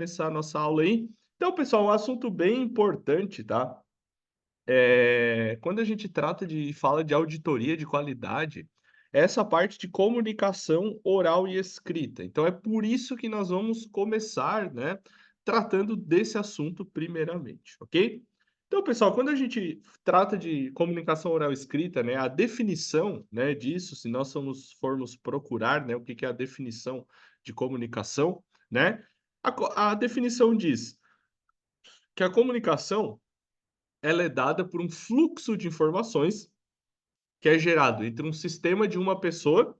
Começar a nossa aula aí. Então, pessoal, um assunto bem importante, tá? Quando a gente trata de fala de auditoria de qualidade, é essa parte de comunicação oral e escrita. Então, é por isso que nós vamos começar, né, tratando desse assunto primeiramente, ok? Então, pessoal, quando a gente trata de comunicação oral e escrita, né, a definição, né, disso, se nós formos procurar, né, o que que é a definição de comunicação, né, a definição diz que a comunicação ela é dada por um fluxo de informações que é gerado entre um sistema de uma pessoa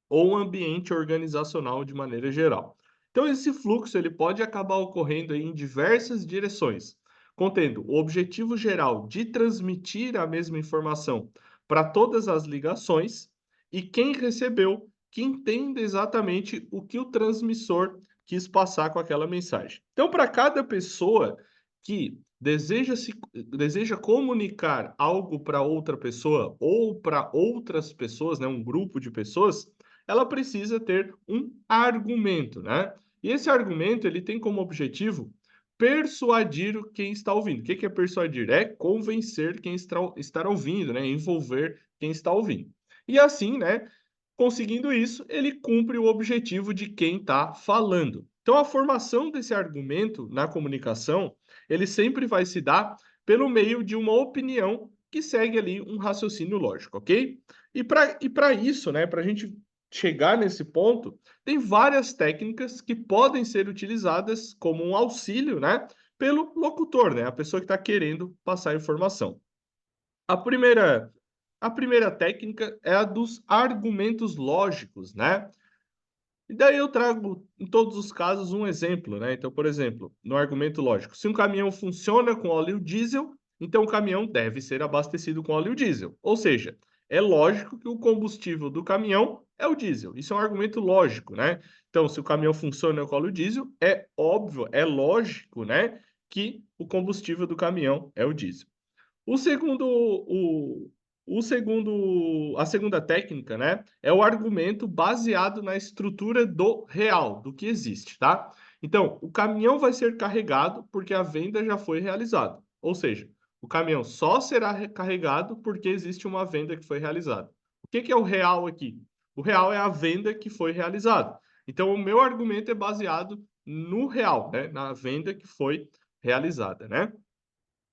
ou um ambiente organizacional de maneira geral. Então esse fluxo ele pode acabar ocorrendo aí em diversas direções, contendo o objetivo geral de transmitir a mesma informação para todas as ligações e quem recebeu que entenda exatamente o que o transmissor quis passar com aquela mensagem. Então para cada pessoa que deseja comunicar algo para outra pessoa ou para outras pessoas, né, um grupo de pessoas, ela precisa ter um argumento, né? E esse argumento ele tem como objetivo persuadir quem está ouvindo. O que é persuadir? É convencer quem está ouvindo, né? Envolver quem está ouvindo. E assim, né? Conseguindo isso, ele cumpre o objetivo de quem está falando. Então, a formação desse argumento na comunicação, ele sempre vai se dar pelo meio de uma opinião que segue ali um raciocínio lógico, ok? E para isso, né, para a gente chegar nesse ponto, tem várias técnicas que podem ser utilizadas como um auxílio, né, pelo locutor, né, a pessoa que está querendo passar a informação. A primeira a primeira técnica é a dos argumentos lógicos, né. E daí eu trago, em todos os casos, um exemplo, né. Então, por exemplo, no argumento lógico, se um caminhão funciona com óleo diesel, então o caminhão deve ser abastecido com óleo diesel. Ou seja, é lógico que o combustível do caminhão é o diesel. Isso é um argumento lógico, né. Então, se o caminhão funciona com óleo diesel, é óbvio, é lógico, né, que o combustível do caminhão é o diesel. O segundo o segundo a segunda técnica, né, é o argumento baseado na estrutura do real, do que existe, tá. Então, o caminhão vai ser carregado porque a venda já foi realizada, ou seja, o caminhão só será recarregado porque existe uma venda que foi realizada. O que que é o real aqui? O real é a venda que foi realizada. Então o meu argumento é baseado no real, né, na venda que foi realizada, né.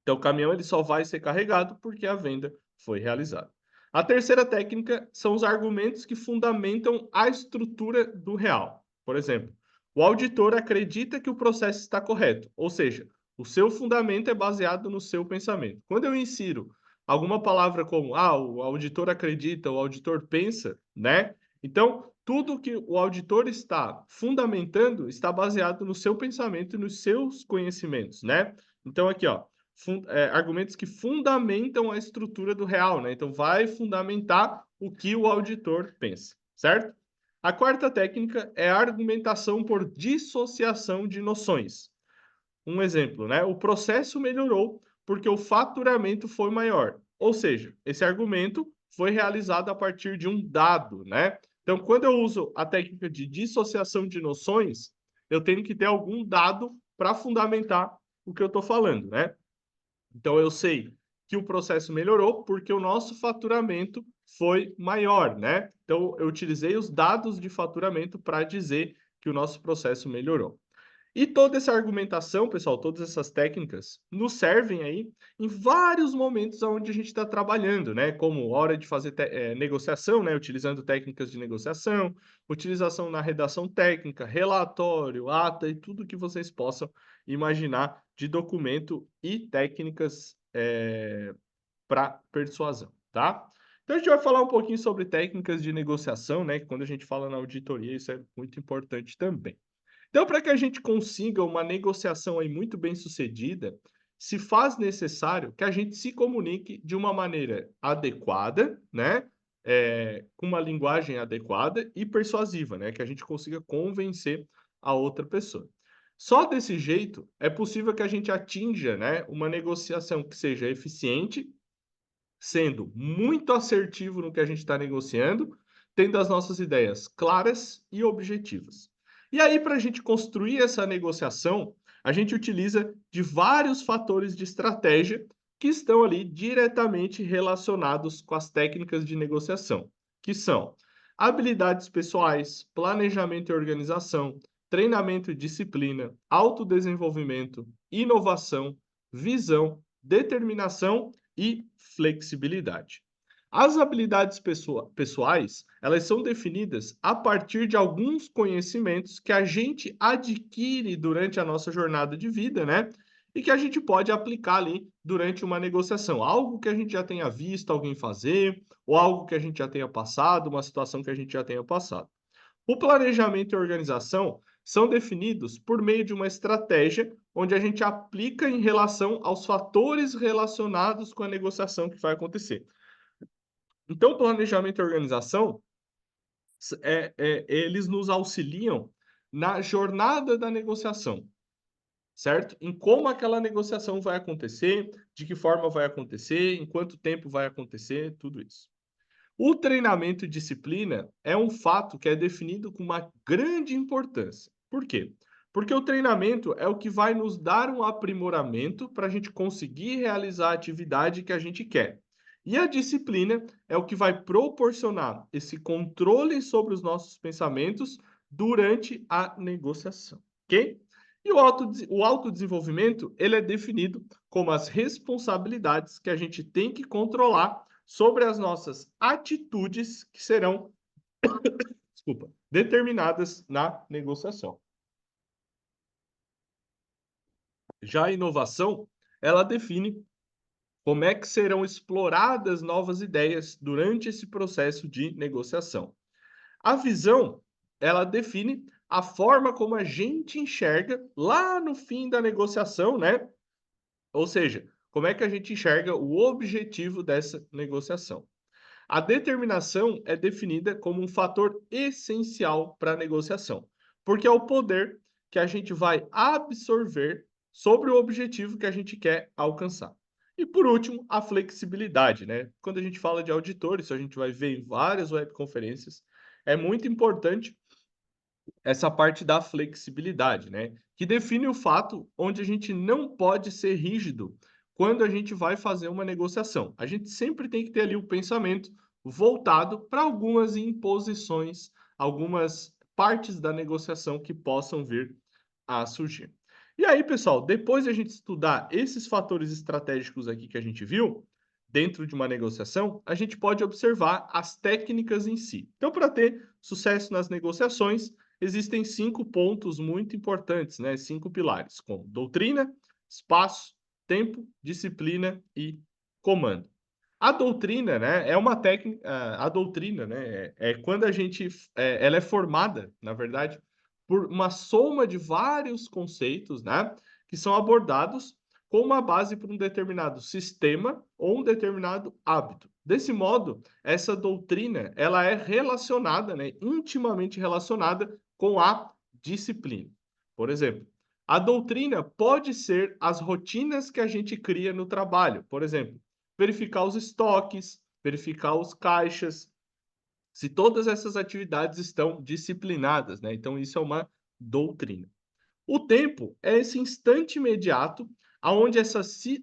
Então, o caminhão ele só vai ser carregado porque a venda foi realizada. A terceira técnica são os argumentos que fundamentam a estrutura do real. Por exemplo, o auditor acredita que o processo está correto, ou seja, o seu fundamento é baseado no seu pensamento. Quando eu insiro alguma palavra como o auditor acredita, o auditor pensa, né? Então, tudo que o auditor está fundamentando está baseado no seu pensamento e nos seus conhecimentos, né? Então, aqui, ó, argumentos que fundamentam a estrutura do real, né? Então, vai fundamentar o que o auditor pensa, certo? A quarta técnica é a argumentação por dissociação de noções. Um exemplo, né? O processo melhorou porque o faturamento foi maior. Ou seja, esse argumento foi realizado a partir de um dado, né? Então, quando eu uso a técnica de dissociação de noções, eu tenho que ter algum dado para fundamentar o que eu estou falando, né? Então eu sei que o processo melhorou porque o nosso faturamento foi maior, né? Então eu utilizei os dados de faturamento para dizer que o nosso processo melhorou. E toda essa argumentação, pessoal, todas essas técnicas nos servem aí em vários momentos onde a gente está trabalhando, né? Como hora de fazer negociação, né? Utilizando técnicas de negociação, utilização na redação técnica, relatório, ata e tudo que vocês possam imaginar de documento e técnicas para persuasão, tá? Então a gente vai falar um pouquinho sobre técnicas de negociação, né? Que quando a gente fala na auditoria, isso é muito importante também. Então, para que a gente consiga uma negociação aí muito bem sucedida, se faz necessário que a gente se comunique de uma maneira adequada, né? Com uma linguagem adequada e persuasiva, né? Que a gente consiga convencer a outra pessoa. Só desse jeito é possível que a gente atinja, né, uma negociação que seja eficiente, sendo muito assertivo no que a gente está negociando, tendo as nossas ideias claras e objetivas. E aí, para a gente construir essa negociação, a gente utiliza de vários fatores de estratégia que estão ali diretamente relacionados com as técnicas de negociação, que são habilidades pessoais, planejamento e organização, treinamento e disciplina, autodesenvolvimento, inovação, visão, determinação e flexibilidade. As habilidades pessoais, elas são definidas a partir de alguns conhecimentos que a gente adquire durante a nossa jornada de vida, né? E que a gente pode aplicar ali durante uma negociação. Algo que a gente já tenha visto alguém fazer, ou algo que a gente já tenha passado, uma situação que a gente já tenha passado. O planejamento e a organização são definidos por meio de uma estratégia onde a gente aplica em relação aos fatores relacionados com a negociação que vai acontecer. Então, o planejamento e a organização, eles nos auxiliam na jornada da negociação, certo? Em como aquela negociação vai acontecer, de que forma vai acontecer, em quanto tempo vai acontecer, tudo isso. O treinamento e disciplina é um fato que é definido com uma grande importância. Por quê? Porque o treinamento é o que vai nos dar um aprimoramento para a gente conseguir realizar a atividade que a gente quer. E a disciplina é o que vai proporcionar esse controle sobre os nossos pensamentos durante a negociação, ok? E o autodesenvolvimento, ele é definido como as responsabilidades que a gente tem que controlar sobre as nossas atitudes que serão, desculpa, determinadas na negociação. Já a inovação, ela define como é que serão exploradas novas ideias durante esse processo de negociação. A visão, ela define a forma como a gente enxerga lá no fim da negociação, né? Ou seja, como é que a gente enxerga o objetivo dessa negociação. A determinação é definida como um fator essencial para a negociação, porque é o poder que a gente vai absorver sobre o objetivo que a gente quer alcançar. E por último, a flexibilidade, né? Quando a gente fala de auditor, isso a gente vai ver em várias webconferências, é muito importante essa parte da flexibilidade, né? Que define o fato onde a gente não pode ser rígido quando a gente vai fazer uma negociação. A gente sempre tem que ter ali o pensamento voltado para algumas imposições, algumas partes da negociação que possam vir a surgir. E aí, pessoal, depois de a gente estudar esses fatores estratégicos aqui que a gente viu, dentro de uma negociação, a gente pode observar as técnicas em si. Então, para ter sucesso nas negociações, existem 5 pontos muito importantes, né? 5 pilares, como doutrina, espaço, tempo, disciplina e comando. A doutrina, né, é uma técnica, a doutrina, né, é quando a gente, ela é formada, na verdade, por uma soma de vários conceitos, né, que são abordados com uma base para um determinado sistema ou um determinado hábito. Desse modo, essa doutrina, ela é relacionada, né, intimamente relacionada com a disciplina. Por exemplo, a doutrina pode ser as rotinas que a gente cria no trabalho. Por exemplo, verificar os estoques, verificar os caixas, se todas essas atividades estão disciplinadas, né? Então, isso é uma doutrina. O tempo é esse instante imediato aonde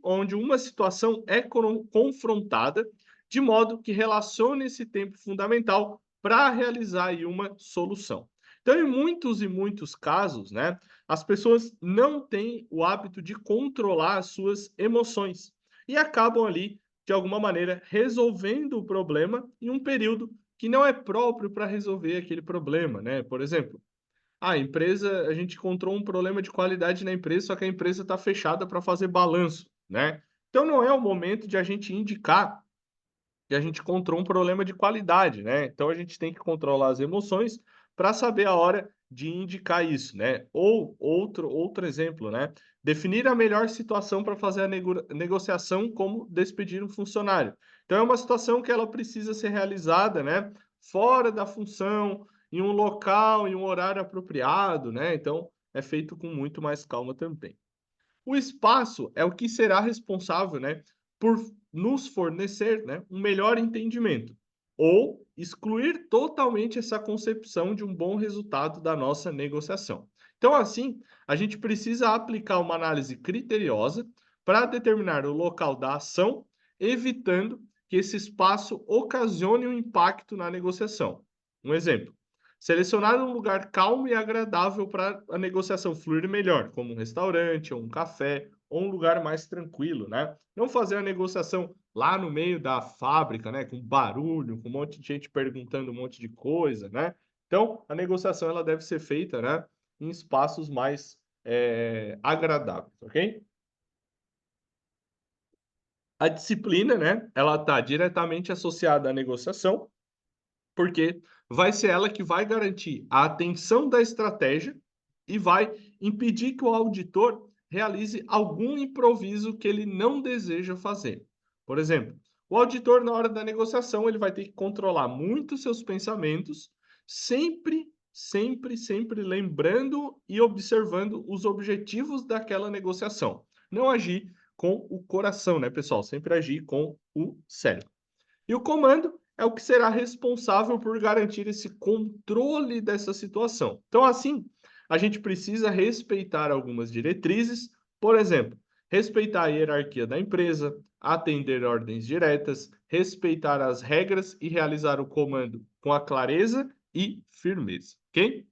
onde uma situação é confrontada, de modo que relacione esse tempo fundamental para realizar aí uma solução. Então, em muitos e muitos casos, né, as pessoas não têm o hábito de controlar as suas emoções e acabam ali, de alguma maneira, resolvendo o problema em um período que não é próprio para resolver aquele problema, né? Por exemplo, a empresa, a gente encontrou um problema de qualidade na empresa, só que a empresa está fechada para fazer balanço, né? Então não é o momento de a gente indicar que a gente encontrou um problema de qualidade, né? Então a gente tem que controlar as emoções para saber a hora de indicar isso, né? Ou outro exemplo, né? Definir a melhor situação para fazer a negociação, como despedir um funcionário. Então é uma situação que ela precisa ser realizada, né? Fora da função, em um local, em um horário apropriado, né? Então é feito com muito mais calma também. O espaço é o que será responsável, né, por nos fornecer, né, um melhor entendimento ou excluir totalmente essa concepção de um bom resultado da nossa negociação. Então, assim, a gente precisa aplicar uma análise criteriosa para determinar o local da ação, evitando que esse espaço ocasione um impacto na negociação. Um exemplo: selecionar um lugar calmo e agradável para a negociação fluir melhor, como um restaurante, ou um café, ou um lugar mais tranquilo, né? Não fazer a negociação lá no meio da fábrica, né, com barulho, com um monte de gente perguntando um monte de coisa, né? Então, a negociação ela deve ser feita, né, em espaços mais agradáveis, ok? A disciplina, né, ela está diretamente associada à negociação, porque vai ser ela que vai garantir a atenção da estratégia e vai impedir que o auditor realize algum improviso que ele não deseja fazer. Por exemplo, o auditor, na hora da negociação, ele vai ter que controlar muito seus pensamentos, sempre lembrando e observando os objetivos daquela negociação. Não agir com o coração, né, pessoal? Sempre agir com o cérebro. E o comando é o que será responsável por garantir esse controle dessa situação. Então, assim, a gente precisa respeitar algumas diretrizes, por exemplo, respeitar a hierarquia da empresa, atender ordens diretas, respeitar as regras e realizar o comando com a clareza e firmeza, ok?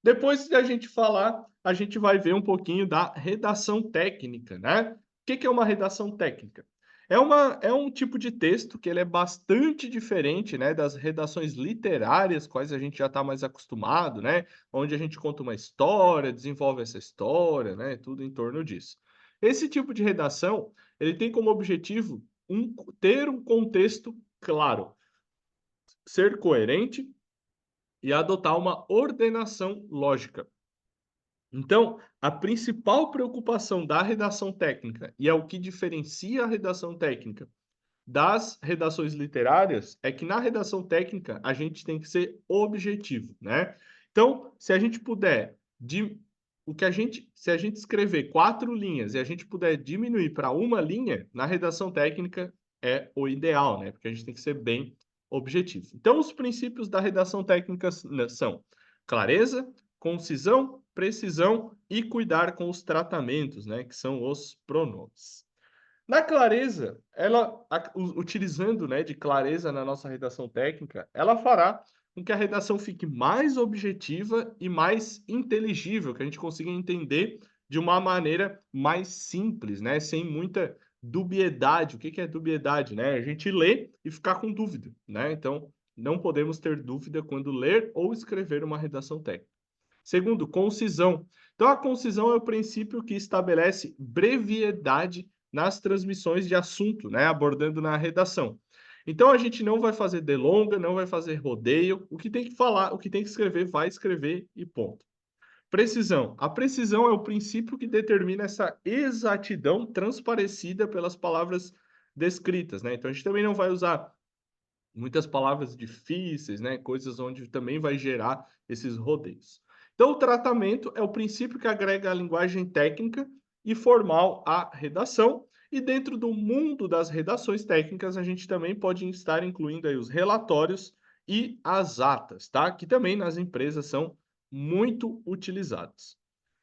Depois de a gente falar, a gente vai ver um pouquinho da redação técnica, né? O que é uma redação técnica? É um tipo de texto que ele é bastante diferente, né, das redações literárias, quais a gente já está mais acostumado, né? Onde a gente conta uma história, desenvolve essa história, né? Tudo em torno disso. Esse tipo de redação, ele tem como objetivo ter um contexto claro, ser coerente e adotar uma ordenação lógica. Então, a principal preocupação da redação técnica, e é o que diferencia a redação técnica das redações literárias, é que na redação técnica a gente tem que ser objetivo, né? Então, se a gente puder se a gente escrever 4 linhas e a gente puder diminuir para uma linha, na redação técnica é o ideal, né? Porque a gente tem que ser bem objetivo. Então, os princípios da redação técnica são clareza, concisão, precisão e cuidar com os tratamentos, né? Que são os pronomes. Na clareza, utilizando, né, de clareza na nossa redação técnica, ela fará com que a redação fique mais objetiva e mais inteligível, que a gente consiga entender de uma maneira mais simples, né, sem muita dubiedade. O que é dubiedade, né? A gente lê e ficar com dúvida, né? Então, não podemos ter dúvida quando ler ou escrever uma redação técnica. Segundo, concisão. Então, a concisão é o princípio que estabelece brevidade nas transmissões de assunto, né, abordando na redação. Então, a gente não vai fazer delonga, não vai fazer rodeio. O que tem que falar, o que tem que escrever, vai escrever e ponto. Precisão. A precisão é o princípio que determina essa exatidão transparecida pelas palavras descritas, né? Então, a gente também não vai usar muitas palavras difíceis, né? Coisas onde também vai gerar esses rodeios. Então, o tratamento é o princípio que agrega a linguagem técnica e formal à redação. E dentro do mundo das redações técnicas, a gente também pode estar incluindo aí os relatórios e as atas, tá? Que também nas empresas são muito utilizados.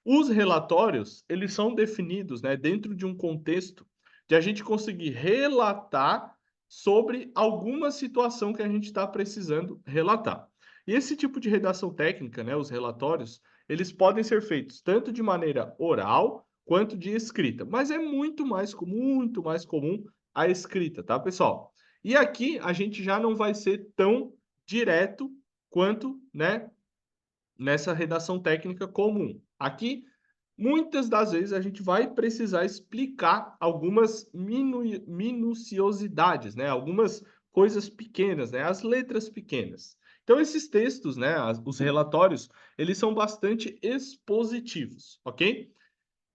Os relatórios, eles são definidos, né, dentro de um contexto de a gente conseguir relatar sobre alguma situação que a gente está precisando relatar. E esse tipo de redação técnica, né, os relatórios, eles podem ser feitos tanto de maneira oral quanto de escrita, mas é muito mais comum a escrita, tá, pessoal? E aqui a gente já não vai ser tão direto quanto, né, nessa redação técnica comum. Aqui, muitas das vezes, a gente vai precisar explicar algumas minuciosidades, né? Algumas coisas pequenas, né? As letras pequenas. Então, esses textos, né? Os relatórios, eles são bastante expositivos, ok?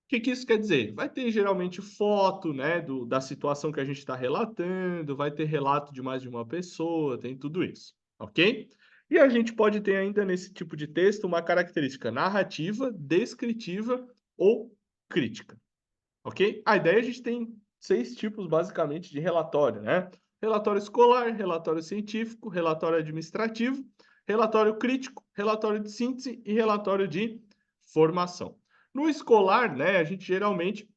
O que isso quer dizer? Vai ter geralmente foto, né, da situação que a gente está relatando, vai ter relato de mais de uma pessoa, tem tudo isso, ok? E a gente pode ter ainda nesse tipo de texto uma característica narrativa, descritiva ou crítica, ok? A ideia é a gente tem 6 tipos basicamente de relatório, né? relatório escolar, relatório científico, relatório administrativo, relatório crítico, relatório de síntese e relatório de formação. No escolar, né, a gente geralmente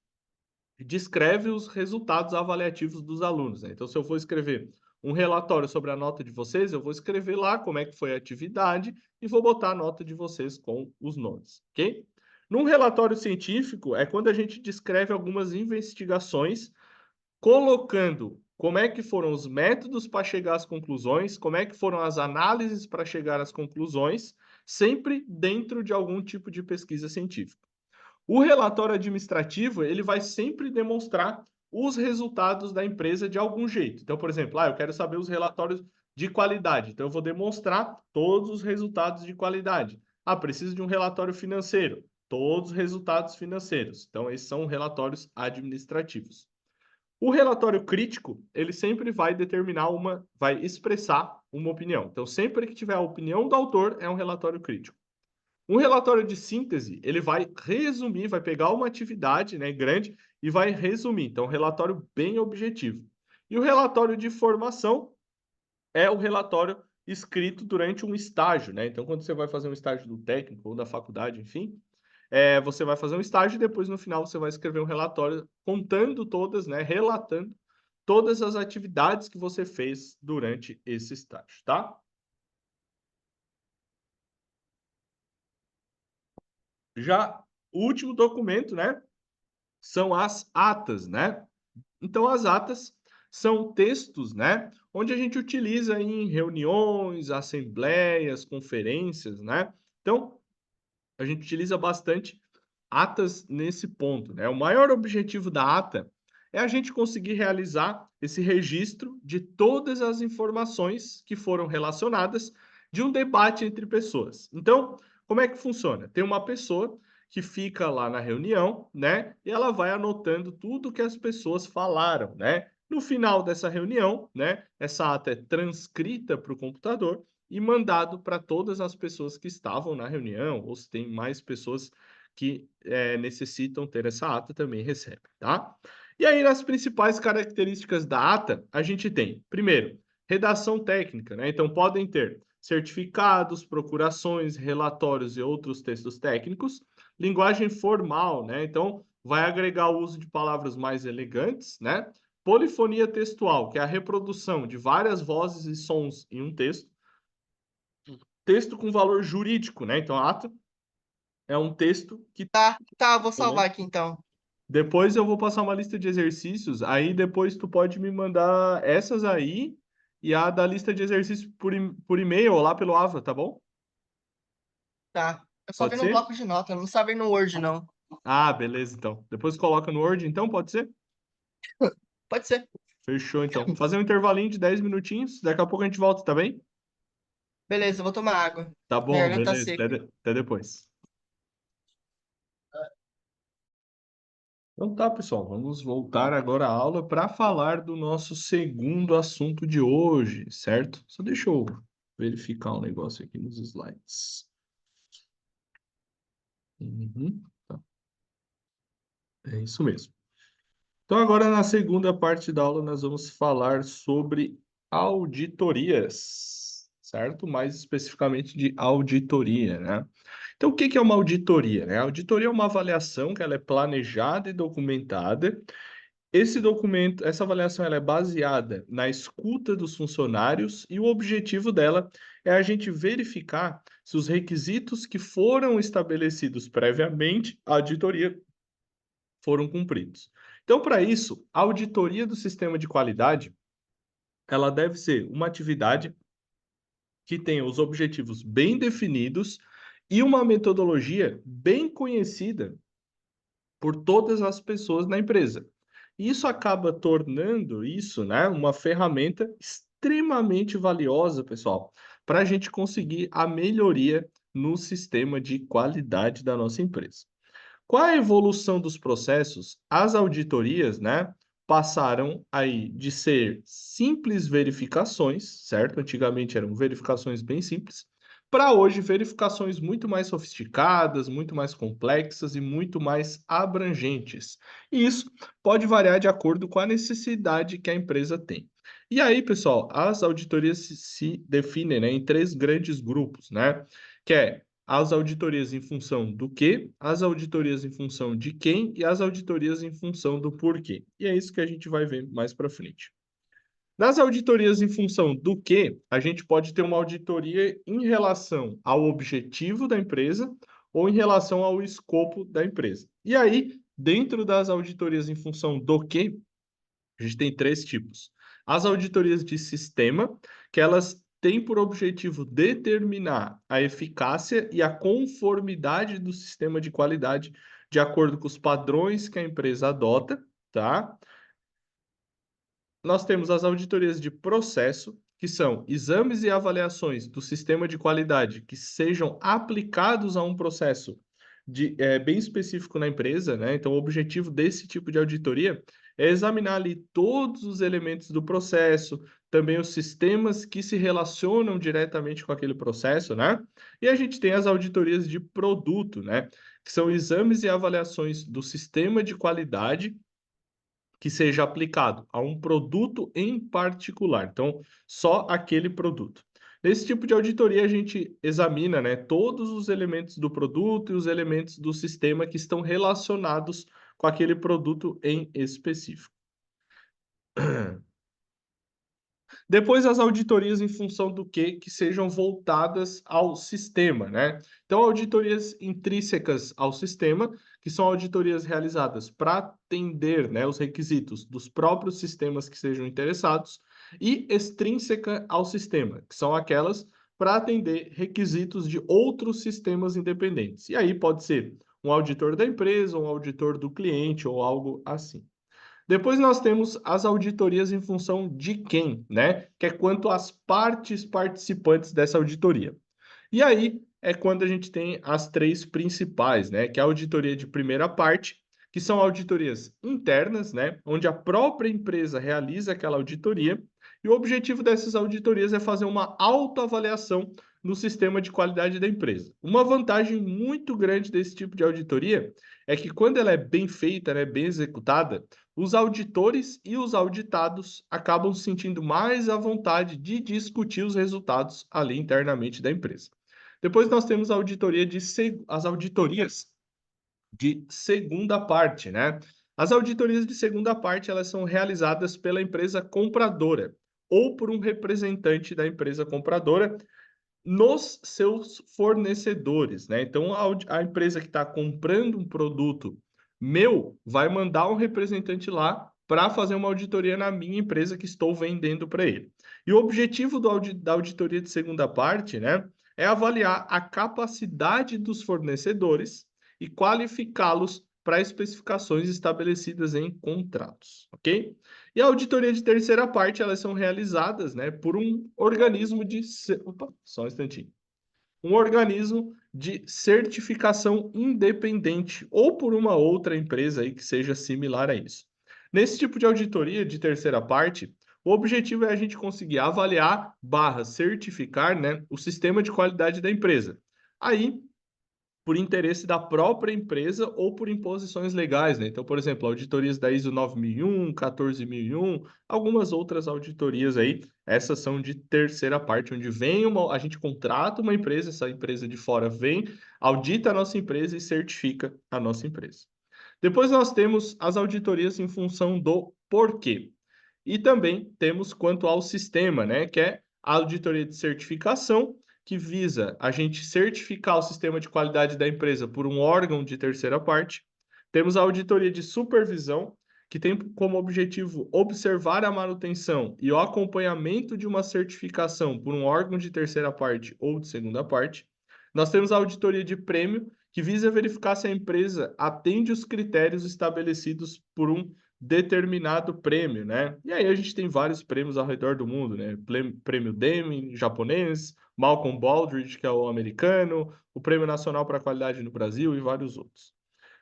descreve os resultados avaliativos dos alunos, né? Então, se eu for escrever um relatório sobre a nota de vocês, eu vou escrever lá como é que foi a atividade e vou botar a nota de vocês com os nomes, ok? Num relatório científico, é quando a gente descreve algumas investigações, colocando como é que foram os métodos para chegar às conclusões, como é que foram as análises para chegar às conclusões, sempre dentro de algum tipo de pesquisa científica. O relatório administrativo, ele vai sempre demonstrar os resultados da empresa de algum jeito. Então, por exemplo, eu quero saber os relatórios de qualidade. Então, eu vou demonstrar todos os resultados de qualidade. Preciso de um relatório financeiro. Todos os resultados financeiros. Então, esses são relatórios administrativos. O relatório crítico, ele sempre vai vai expressar uma opinião. Então, sempre que tiver a opinião do autor, é um relatório crítico. Um relatório de síntese, ele vai resumir, vai pegar uma atividade, né, grande e vai resumir. Então, um relatório bem objetivo. E o relatório de formação é o relatório escrito durante um estágio, né? Então, quando você vai fazer um estágio do técnico ou da faculdade, enfim, você vai fazer um estágio e depois, no final, você vai escrever um relatório contando todas, né, relatando todas as atividades que você fez durante esse estágio, tá? Já o último documento, né, são as atas, né? Então, as atas são textos, né, onde a gente utiliza em reuniões, assembleias, conferências, né? Então, a gente utiliza bastante atas nesse ponto, né? O maior objetivo da ata é a gente conseguir realizar esse registro de todas as informações que foram relacionadas de um debate entre pessoas. Então, como é que funciona? Tem uma pessoa que fica lá na reunião, né? E ela vai anotando tudo que as pessoas falaram, né? No final dessa reunião, né? Essa ata é transcrita para o computador e mandado para todas as pessoas que estavam na reunião, ou se tem mais pessoas que necessitam ter essa ata também recebe, tá? E aí, nas principais características da ata, a gente tem, primeiro, redação técnica, né? Então, podem ter certificados, procurações, relatórios e outros textos técnicos, linguagem formal, né? Então, vai agregar o uso de palavras mais elegantes, né? Polifonia textual, que é a reprodução de várias vozes e sons em um texto. Texto com valor jurídico, né? Então, a ata é um texto que, Tá, vou né? salvar aqui então. Depois eu vou passar uma lista de exercícios, aí depois tu pode me mandar essas aí e a da lista de exercícios por e-mail ou lá pelo Ava, tá bom? Tá. Eu só vi Pode no ser? bloco de nota, eu não sabia no Word, não. Beleza, então. Depois coloca no Word, então, pode ser? Pode ser. Fechou, então. Fazer um intervalinho de 10 minutinhos, daqui a pouco a gente volta, tá bem? Beleza, eu vou tomar água. Tá Minha bom, garganta tá beleza. seca. Até depois. Então tá, pessoal, vamos voltar agora à aula para falar do nosso segundo assunto de hoje, certo? Só deixa eu verificar um negócio aqui nos slides. Uhum, tá. É isso mesmo. Então, agora na segunda parte da aula, nós vamos falar sobre auditorias, certo? Mais especificamente de auditoria, né? Então, o que que é uma auditoria, né? A auditoria é uma avaliação que ela é planejada e documentada. Esse documento, essa avaliação, ela é baseada na escuta dos funcionários e o objetivo dela é a gente verificar se os requisitos que foram estabelecidos previamente à auditoria foram cumpridos. Então, para isso, a auditoria do sistema de qualidade, ela deve ser uma atividade que tenha os objetivos bem definidos e uma metodologia bem conhecida por todas as pessoas na empresa. Isso acaba tornando isso, né, uma ferramenta extremamente valiosa, pessoal, para a gente conseguir a melhoria no sistema de qualidade da nossa empresa. Com a evolução dos processos, as auditorias, né, passaram aí de ser simples verificações, certo? Antigamente eram verificações bem simples, para hoje verificações muito mais sofisticadas, muito mais complexas e muito mais abrangentes. E isso pode variar de acordo com a necessidade que a empresa tem. E aí, pessoal, as auditorias se definem, né, em três grandes grupos, né? Que é as auditorias em função do quê, as auditorias em função de quem e as auditorias em função do porquê. E é isso que a gente vai ver mais para frente. Nas auditorias em função do quê, a gente pode ter uma auditoria em relação ao objetivo da empresa ou em relação ao escopo da empresa. E aí, dentro das auditorias em função do quê, a gente tem três tipos. As auditorias de sistema, que elas têm por objetivo determinar a eficácia e a conformidade do sistema de qualidade de acordo com os padrões que a empresa adota, tá? Nós temos as auditorias de processo, que são exames e avaliações do sistema de qualidade que sejam aplicados a um processo bem específico na empresa, né? Então, o objetivo desse tipo de auditoria é examinar ali todos os elementos do processo, também os sistemas que se relacionam diretamente com aquele processo, né? E a gente tem as auditorias de produto, né? Que são exames e avaliações do sistema de qualidade que seja aplicado a um produto em particular, então só aquele produto. Nesse tipo de auditoria, a gente examina, né, todos os elementos do produto e os elementos do sistema que estão relacionados com aquele produto em específico. Depois as auditorias em função do que sejam voltadas ao sistema, né? Então, auditorias intrínsecas ao sistema, que são auditorias realizadas para atender, né, os requisitos dos próprios sistemas que sejam interessados, e extrínseca ao sistema, que são aquelas para atender requisitos de outros sistemas independentes. E aí pode ser um auditor da empresa, um auditor do cliente ou algo assim. Depois nós temos as auditorias em função de quem, né? Que é quanto às partes participantes dessa auditoria. E aí é quando a gente tem as três principais, né? Que é a auditoria de primeira parte, que são auditorias internas, né? Onde a própria empresa realiza aquela auditoria. E o objetivo dessas auditorias é fazer uma autoavaliação no sistema de qualidade da empresa. Uma vantagem muito grande desse tipo de auditoria é que quando ela é bem feita, né, bem executada, os auditores e os auditados acabam se sentindo mais à vontade de discutir os resultados ali internamente da empresa. Depois nós temos a auditoria as auditorias de segunda parte, né? As auditorias de segunda parte, elas são realizadas pela empresa compradora ou por um representante da empresa compradora nos seus fornecedores, né? Então, a empresa que está comprando um produto meu vai mandar um representante lá para fazer uma auditoria na minha empresa que estou vendendo para ele. E o objetivo da auditoria de segunda parte, né, é avaliar a capacidade dos fornecedores e qualificá-los para especificações estabelecidas em contratos, ok? E a auditoria de terceira parte, elas são realizadas, né, por um organismo de... Opa, só um instantinho. Um organismo de certificação independente ou por uma outra empresa aí que seja similar a isso. Nesse tipo de auditoria de terceira parte, o objetivo é a gente conseguir avaliar barra certificar, né, o sistema de qualidade da empresa. Aí, por interesse da própria empresa ou por imposições legais, né? Então, por exemplo, auditorias da ISO 9001, 14001, algumas outras auditorias aí, essas são de terceira parte, onde a gente contrata uma empresa, essa empresa de fora vem, audita a nossa empresa e certifica a nossa empresa. Depois nós temos as auditorias em função do porquê. E também temos quanto ao sistema, né, que é a auditoria de certificação, que visa a gente certificar o sistema de qualidade da empresa por um órgão de terceira parte. Temos a auditoria de supervisão, que tem como objetivo observar a manutenção e o acompanhamento de uma certificação por um órgão de terceira parte ou de segunda parte. Nós temos a auditoria de prêmio, que visa verificar se a empresa atende os critérios estabelecidos por um determinado prêmio, né? E aí a gente tem vários prêmios ao redor do mundo, né? Prêmio Deming, japonês, Malcolm Baldrige, que é o americano, o Prêmio Nacional para a Qualidade no Brasil e vários outros.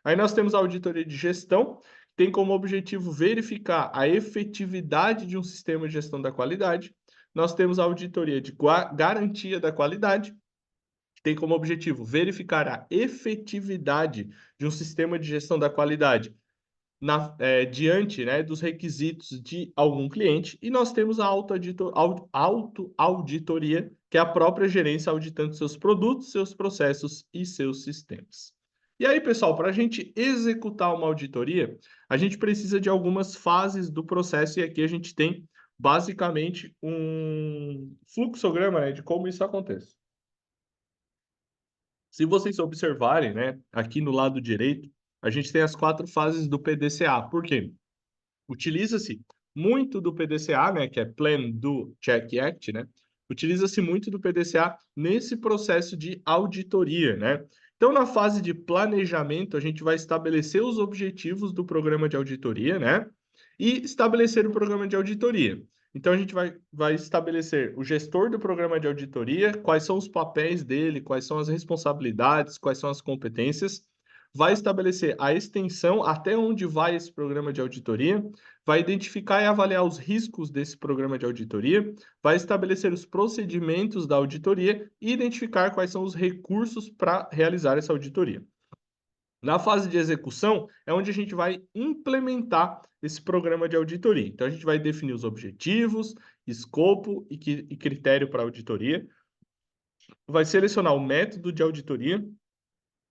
Aí nós temos a auditoria de gestão, que tem como objetivo verificar a efetividade de um sistema de gestão da qualidade. Nós temos a auditoria de garantia da qualidade, que tem como objetivo verificar a efetividade de um sistema de gestão da qualidade diante, né, dos requisitos de algum cliente, e nós temos a autoauditoria, que é a própria gerência auditando seus produtos, seus processos e seus sistemas. E aí, pessoal, para a gente executar uma auditoria, a gente precisa de algumas fases do processo, e aqui a gente tem basicamente um fluxograma, né, de como isso acontece. Se vocês observarem, né, aqui no lado direito, a gente tem as 4 fases do PDCA. Por quê? Utiliza-se muito do PDCA, né, que é Plan, Do, Check, Act, né? Utiliza-se muito do PDCA nesse processo de auditoria, né? Então, na fase de planejamento, a gente vai estabelecer os objetivos do programa de auditoria, né? E estabelecer o programa de auditoria. Então, a gente vai estabelecer o gestor do programa de auditoria, quais são os papéis dele, quais são as responsabilidades, quais são as competências, vai estabelecer a extensão até onde vai esse programa de auditoria, vai identificar e avaliar os riscos desse programa de auditoria, vai estabelecer os procedimentos da auditoria e identificar quais são os recursos para realizar essa auditoria. Na fase de execução, é onde a gente vai implementar esse programa de auditoria. Então, a gente vai definir os objetivos, escopo e critério para a auditoria, vai selecionar o método de auditoria,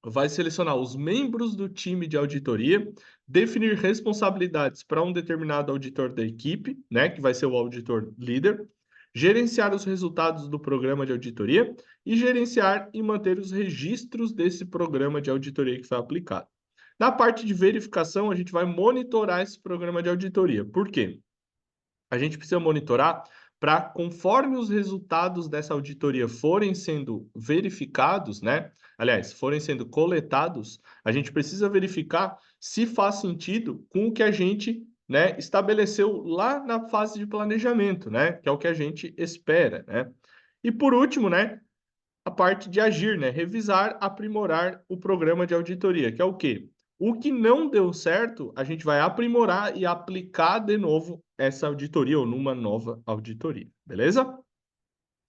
vai selecionar os membros do time de auditoria, definir responsabilidades para um determinado auditor da equipe, né, que vai ser o auditor líder, gerenciar os resultados do programa de auditoria e gerenciar e manter os registros desse programa de auditoria que foi aplicado. Na parte de verificação, a gente vai monitorar esse programa de auditoria. Por quê? A gente precisa monitorar para, conforme os resultados dessa auditoria forem sendo verificados, né? Aliás, forem sendo coletados, a gente precisa verificar se faz sentido com o que a gente, né, estabeleceu lá na fase de planejamento, né? Que é o que a gente espera, né? E por último, né, a parte de agir, né? Revisar, aprimorar o programa de auditoria, que é o quê? O que não deu certo, a gente vai aprimorar e aplicar de novo essa auditoria ou numa nova auditoria, beleza?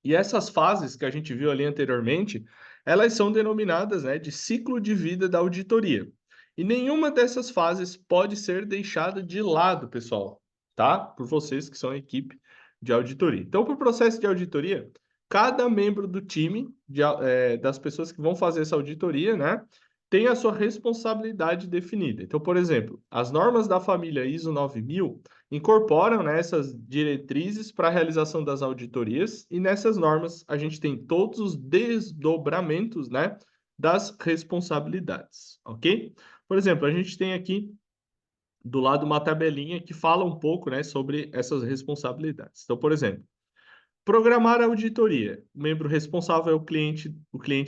E essas fases que a gente viu ali anteriormente, elas são denominadas, né, de ciclo de vida da auditoria. E nenhuma dessas fases pode ser deixada de lado, pessoal, tá? Por vocês que são a equipe de auditoria. Então, para o processo de auditoria, cada membro do time, das pessoas que vão fazer essa auditoria, né, tem a sua responsabilidade definida. Então, por exemplo, as normas da família ISO 9000 incorporam, né, essas diretrizes para a realização das auditorias, e nessas normas a gente tem todos os desdobramentos, né, das responsabilidades, ok? Por exemplo, a gente tem aqui do lado uma tabelinha que fala um pouco, né, sobre essas responsabilidades. Então, por exemplo, programar a auditoria. O membro responsável é o cliente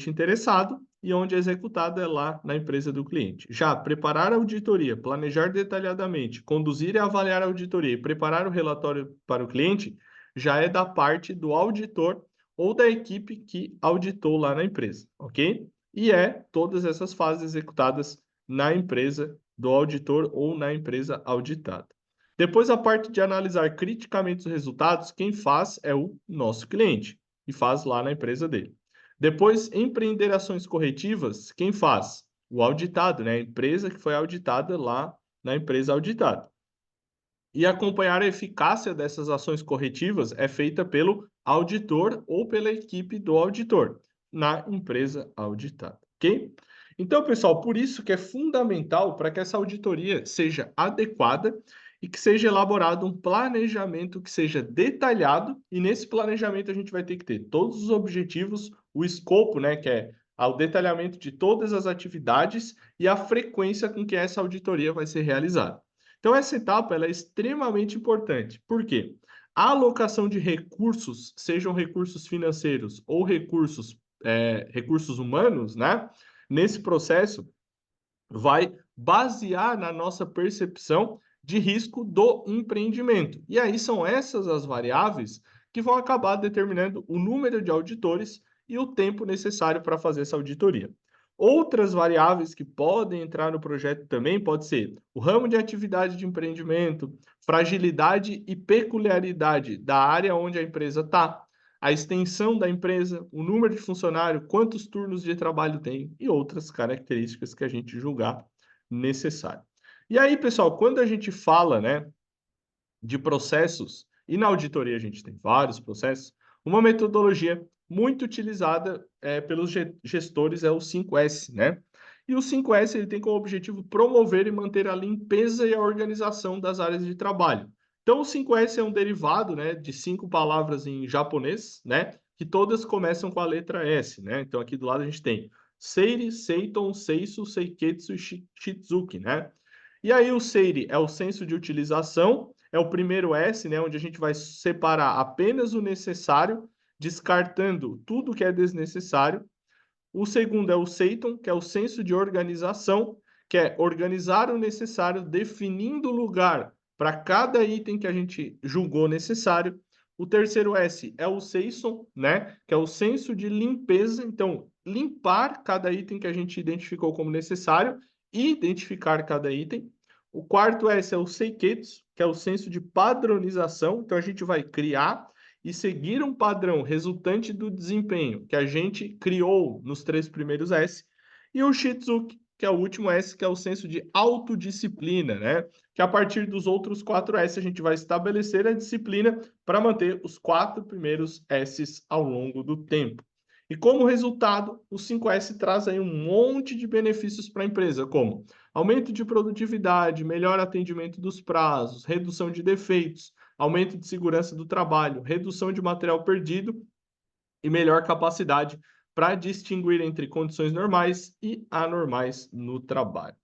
interessado, e onde é executado é lá na empresa do cliente. Já preparar a auditoria, planejar detalhadamente, conduzir e avaliar a auditoria e preparar o relatório para o cliente, já é da parte do auditor ou da equipe que auditou lá na empresa, ok? E todas essas fases executadas na empresa do auditor ou na empresa auditada. Depois, a parte de analisar criticamente os resultados, quem faz é o nosso cliente, e faz lá na empresa dele. Depois, empreender ações corretivas, quem faz? O auditado, né? A empresa que foi auditada lá na empresa auditada. E acompanhar a eficácia dessas ações corretivas é feita pelo auditor ou pela equipe do auditor na empresa auditada, ok? Então, pessoal, por isso que é fundamental para que essa auditoria seja adequada e que seja elaborado um planejamento que seja detalhado, e nesse planejamento a gente vai ter que ter todos os objetivos, o escopo, né, que é o detalhamento de todas as atividades e a frequência com que essa auditoria vai ser realizada. Então, essa etapa ela é extremamente importante. Por quê? A alocação de recursos, sejam recursos financeiros ou recursos humanos, né? Nesse processo, vai basear na nossa percepção de risco do empreendimento. E aí são essas as variáveis que vão acabar determinando o número de auditores e o tempo necessário para fazer essa auditoria. Outras variáveis que podem entrar no projeto também pode ser o ramo de atividade de empreendimento, fragilidade e peculiaridade da área onde a empresa está, a extensão da empresa, o número de funcionário, quantos turnos de trabalho tem e outras características que a gente julgar necessário. E aí, pessoal, quando a gente fala, né, de processos, e na auditoria a gente tem vários processos, uma metodologia muito utilizada pelos gestores é o 5S, né? E o 5S ele tem como objetivo promover e manter a limpeza e a organização das áreas de trabalho. Então, o 5S é um derivado, né, de 5 palavras em japonês, né, que todas começam com a letra S, né? Então, aqui do lado a gente tem Seiri, Seiton, Seisu, Seiketsu e Shizuki, né? E aí o Seiri é o senso de utilização, é o primeiro S, né, onde a gente vai separar apenas o necessário, descartando tudo que é desnecessário. O segundo é o Seiton, que é o senso de organização, que é organizar o necessário, definindo o lugar para cada item que a gente julgou necessário. O terceiro S é o Seison, né, que é o senso de limpeza, então limpar cada item que a gente identificou como necessário e identificar cada item. O quarto S é o Seiketsu, que é o senso de padronização, então a gente vai criar e seguir um padrão resultante do desempenho que a gente criou nos 3 primeiros S, e o Shizuki, que é o último S, que é o senso de autodisciplina, né? Que a partir dos outros 4 S a gente vai estabelecer a disciplina para manter os 4 primeiros S's ao longo do tempo. E como resultado, o 5S traz aí um monte de benefícios para a empresa, como aumento de produtividade, melhor atendimento dos prazos, redução de defeitos, aumento de segurança do trabalho, redução de material perdido e melhor capacidade para distinguir entre condições normais e anormais no trabalho.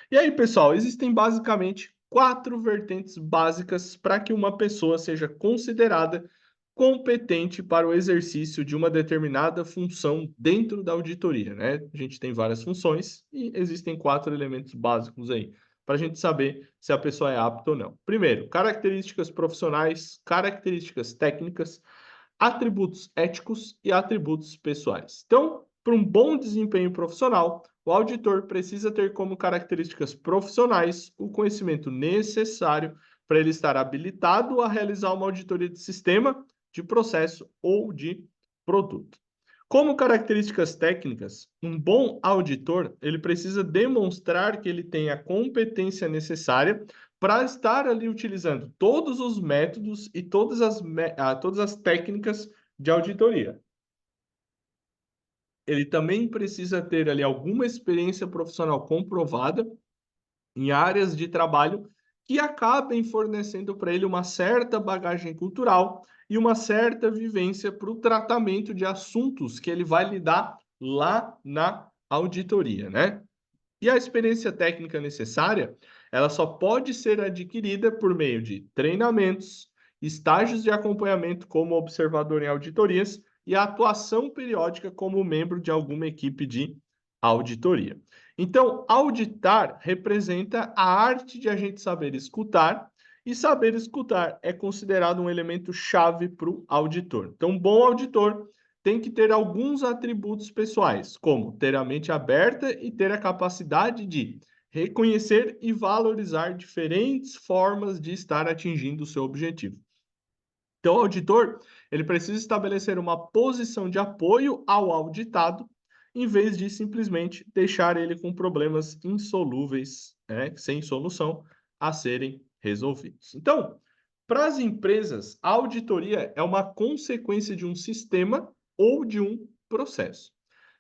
E aí, pessoal, existem basicamente 4 vertentes básicas para que uma pessoa seja considerada competente para o exercício de uma determinada função dentro da auditoria, né? A gente tem várias funções e existem 4 elementos básicos aí para a gente saber se a pessoa é apta ou não. Primeiro, características profissionais, características técnicas, atributos éticos e atributos pessoais. Então, para um bom desempenho profissional, o auditor precisa ter como características profissionais o conhecimento necessário para ele estar habilitado a realizar uma auditoria de sistema, de processo ou de produto. Como características técnicas, um bom auditor, ele precisa demonstrar que ele tem a competência necessária para estar ali utilizando todos os métodos e todas as técnicas de auditoria. Ele também precisa ter ali alguma experiência profissional comprovada em áreas de trabalho que acabem fornecendo para ele uma certa bagagem cultural e uma certa vivência para o tratamento de assuntos que ele vai lidar lá na auditoria, né? E a experiência técnica necessária, ela só pode ser adquirida por meio de treinamentos, estágios de acompanhamento como observador em auditorias e a atuação periódica como membro de alguma equipe de auditoria. Então, auditar representa a arte de a gente saber escutar, e saber escutar é considerado um elemento chave para o auditor. Então, um bom auditor tem que ter alguns atributos pessoais, como ter a mente aberta e ter a capacidade de reconhecer e valorizar diferentes formas de estar atingindo o seu objetivo. Então, o auditor, ele precisa estabelecer uma posição de apoio ao auditado, em vez de simplesmente deixar ele com problemas insolúveis, né, sem solução, a serem resolvidos. Então, para as empresas, a auditoria é uma consequência de um sistema ou de um processo.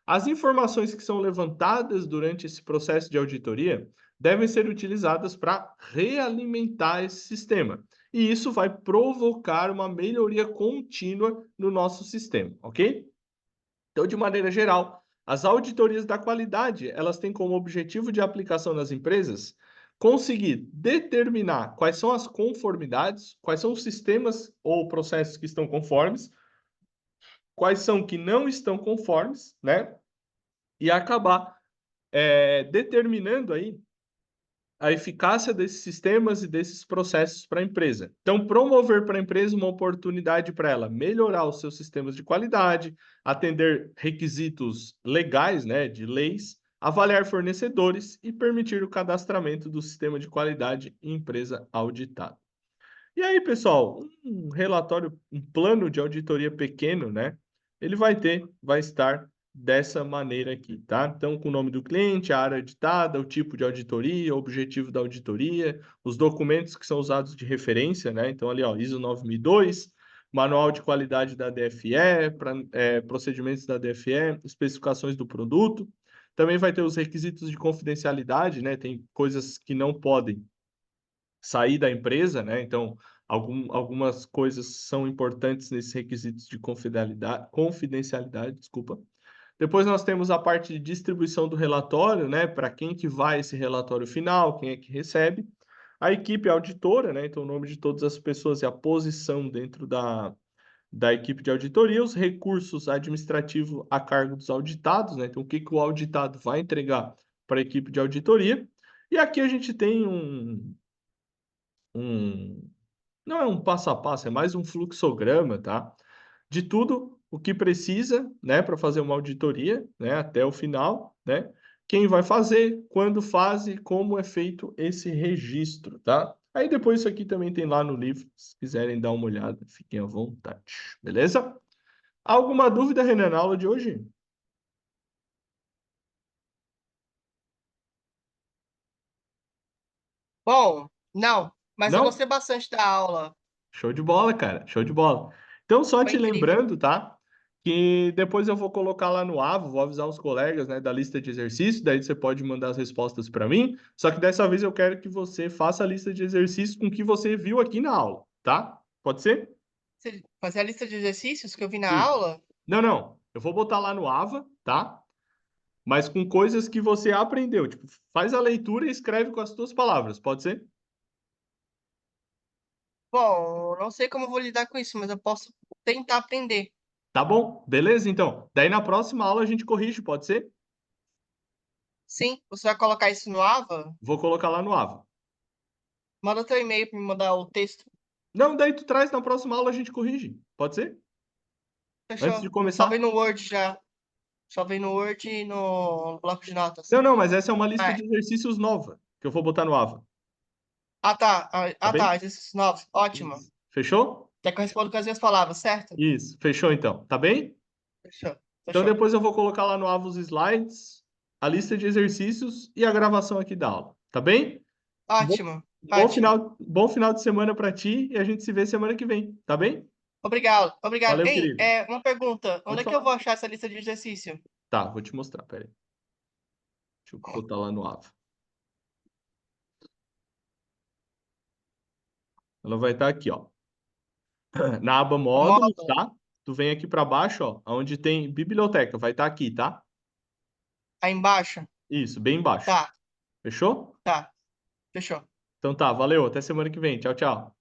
As informações que são levantadas durante esse processo de auditoria devem ser utilizadas para realimentar esse sistema. E isso vai provocar uma melhoria contínua no nosso sistema, ok? Então, de maneira geral, as auditorias da qualidade, elas têm como objetivo de aplicação nas empresas conseguir determinar quais são as conformidades, quais são os sistemas ou processos que estão conformes, quais são que não estão conformes, né? E acabar determinando aí a eficácia desses sistemas e desses processos para a empresa. Então, promover para a empresa uma oportunidade para ela melhorar os seus sistemas de qualidade, atender requisitos legais, né, de leis, avaliar fornecedores e permitir o cadastramento do sistema de qualidade em empresa auditada. E aí, pessoal, um relatório, um plano de auditoria pequeno, né? Ele vai estar dessa maneira aqui, tá? Então, com o nome do cliente, a área auditada, o tipo de auditoria, o objetivo da auditoria, os documentos que são usados de referência, né? Então, ali, ó, ISO 9002, Manual de Qualidade da DFE, procedimentos da DFE, especificações do produto. Também vai ter os requisitos de confidencialidade, né? Tem coisas que não podem sair da empresa, né? Então, algumas coisas são importantes nesses requisitos de confidencialidade, desculpa. Depois nós temos a parte de distribuição do relatório, né? Para quem que vai esse relatório final, quem é que recebe. A equipe auditora, né? Então, o nome de todas as pessoas e a posição dentro da equipe de auditoria, os recursos administrativos a cargo dos auditados, né? Então, o que que o auditado vai entregar para a equipe de auditoria. E aqui a gente tem um não é um passo a passo, é mais um fluxograma, tá? De tudo o que precisa, né, para fazer uma auditoria, né, até o final, né? Quem vai fazer, quando faz e como é feito esse registro, tá? Aí depois isso aqui também tem lá no livro, se quiserem dar uma olhada, fiquem à vontade, beleza? Alguma dúvida, Renan, na aula de hoje? Bom, não, mas eu Não? gostei bastante da aula. Show de bola, cara. Show de bola. Então, só Foi te incrível. lembrando, tá? Que depois eu vou colocar lá no Avo, vou avisar os colegas, né, da lista de exercícios, daí você pode mandar as respostas para mim. Só que dessa vez eu quero que você faça a lista de exercícios com o que você viu aqui na aula, tá? Pode ser? Você fazer a lista de exercícios que eu vi na Isso. aula? Não, não. Eu vou botar lá no Ava, tá? Mas com coisas que você aprendeu. Tipo, faz a leitura e escreve com as suas palavras, pode ser? Bom, eu não sei como eu vou lidar com isso, mas eu posso tentar aprender. Tá bom? Beleza, então. Daí na próxima aula a gente corrige, pode ser? Sim, você vai colocar isso no Ava? Vou colocar lá no Ava. Manda teu e-mail para me mandar o texto. Não, daí tu traz na próxima aula a gente corrige. Pode ser? Antes de Fechou. Só vem começar? no Word já. Só vem no Word e no bloco de notas. Não, não, mas essa é uma lista Ah, é. de exercícios nova que eu vou botar no Ava, Ah, tá. tá bem? Exercícios novos. Ótimo. Isso. Fechou? Quer que eu responda com as minhas palavras, certo? Isso. Fechou então, tá bem? Fechou. Então Fechou. depois eu vou colocar lá no Ava os slides, a lista de exercícios e a gravação aqui da aula, tá bem? Bom, Ótimo. Ótimo. bom final de semana para ti e a gente se vê semana que vem, tá bem? Obrigado. Obrigado. Valeu, Ei, querido. uma pergunta. Onde Pode é que eu falar. vou achar essa lista de exercício? Tá, vou te mostrar, pera aí. Deixa eu botar lá no Ava. Ela vai estar aqui, ó. Na aba módulos, Módulo. tá? Tu vem aqui para baixo, ó, onde tem biblioteca, vai estar aqui, tá? Aí embaixo. Isso, bem embaixo. Tá, Fechou? tá. Fechou. Então tá, valeu, até semana que vem. Tchau, tchau.